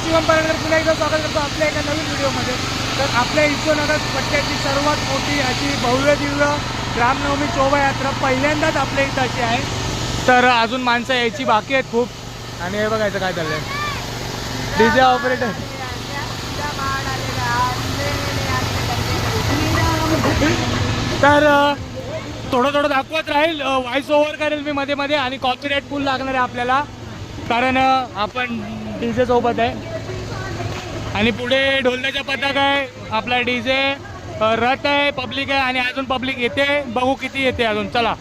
शिवम पारंकर पुन्हा एकदा स्वागत करतो आपल्या एका नवीन व्हिडिओमध्ये। तर आपल्या हिंदुनगर पट्ट्याची सर्वात मोठी अशी भव्य दिव्य रामनवमी शोभायात्रा पहिल्यांदाच आपल्या इथं अशी आहे। तर अजून माणसं यायची बाकी आहेत खूप। आणि हे बघायचं काय चाललंय, डीजे ऑपरेटर तर थोडं दाखवत राहील, व्हॉइस ओव्हर करेल मी मध्ये मध्ये आणि कॉपीराइट फुल लागणार आहे आपल्याला, कारण आपण डीजे सोबत आहे। आणि पुढे ढोलण्याचा पथक आहे, आपला डीजे रथ आहे, पब्लिक आहे आणि अजून पब्लिक येते, बघू किती येते अजून। चला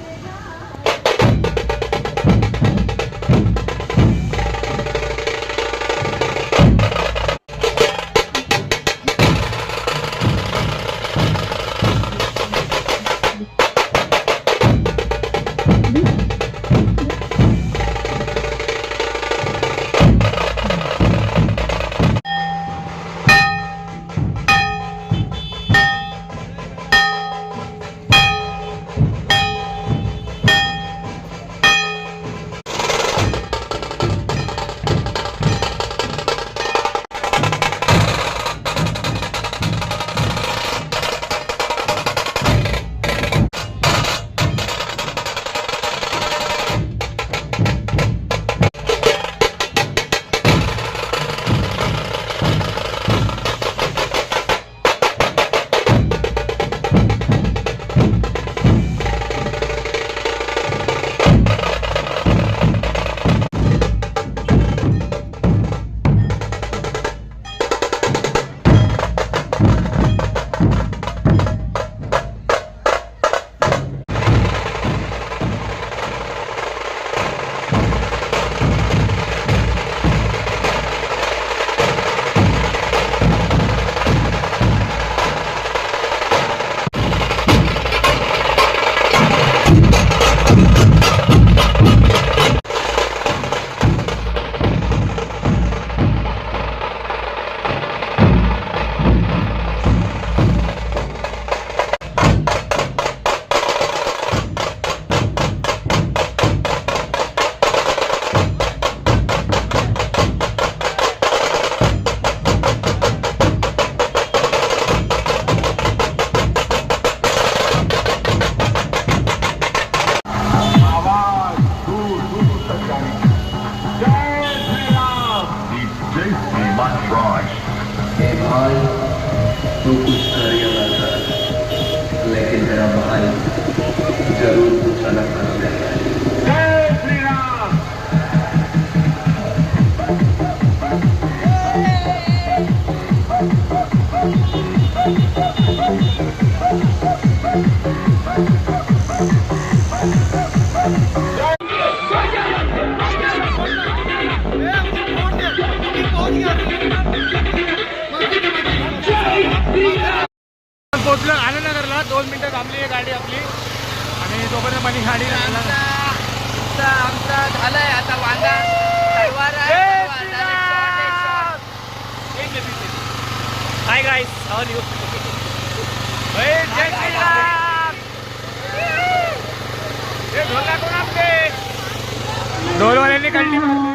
तो कुछ कर या ना कर, लेकिन मेरा भाई जरूर कुछ अलग कर देता है। जय श्री राम। पोचलो आनंदनगरला, 2 मिनिटं थांबली आहे गाडी आपली आणि तोपर्यंत पण गाडी आमचा झालंय आता वांदा hi guys, how are you? जय श्री राम। ये ढोलना कोण आपले ढोलवाल्यांनी कंटी मारली।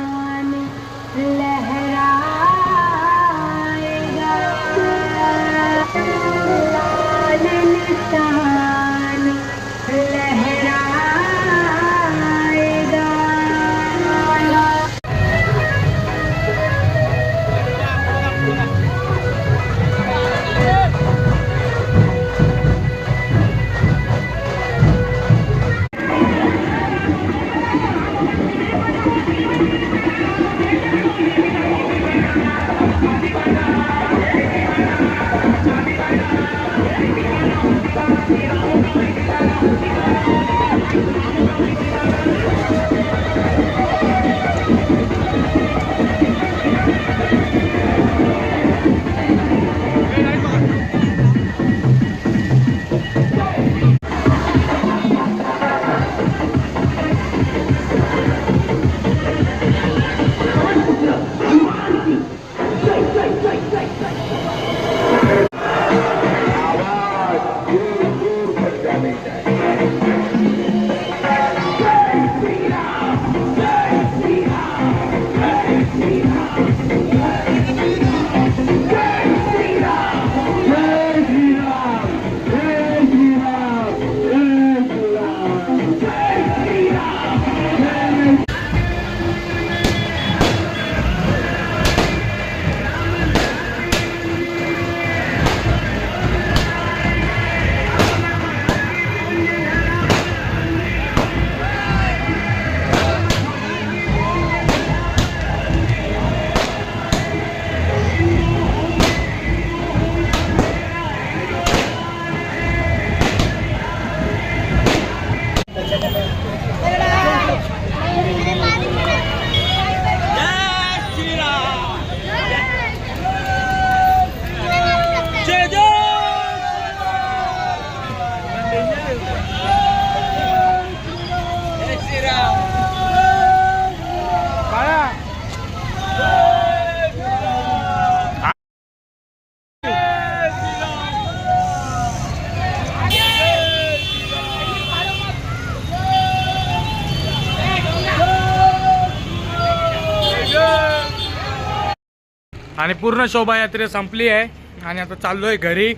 आणि पूर्ण शोभायात्रा संपली आहे आणि आता चाललो आहे घरी.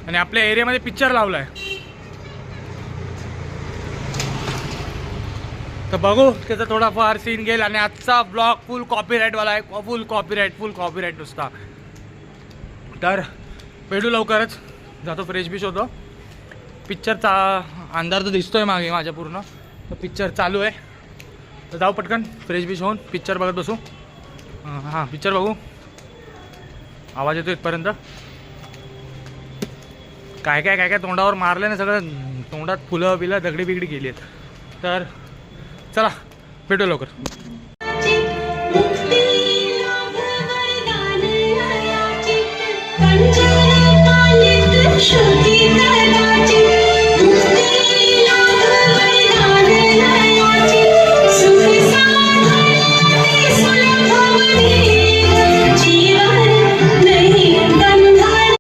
आणि आपल्या एरियामध्ये पिक्चर लावला आहे, तर बघू त्याचा थोडाफार सीन घेईल. आणि आजचा ब्लॉग फुल कॉपीराईटवाला आहे, फुल कॉपीराईट नुसता. तर भेटू लवकरच. जातो फ्रेश बीश होतो. पिक्चरचा अंधार तर दिसतोय मागे माझ्या पूर्ण, तर पिक्चर चालू आहे. तर जाऊ पटकन फ्रेश बीश होऊन पिक्चर बघत बसू. हां पिक्चर बघू. आवाज येतो इथपर्यंत. काय काय काय काय तोंडावर मारलं ना, सगळं तोंडात फुलं बिलं दगडी बिगडी गेली आहेत. तर चला भेटू लवकर. श्रुती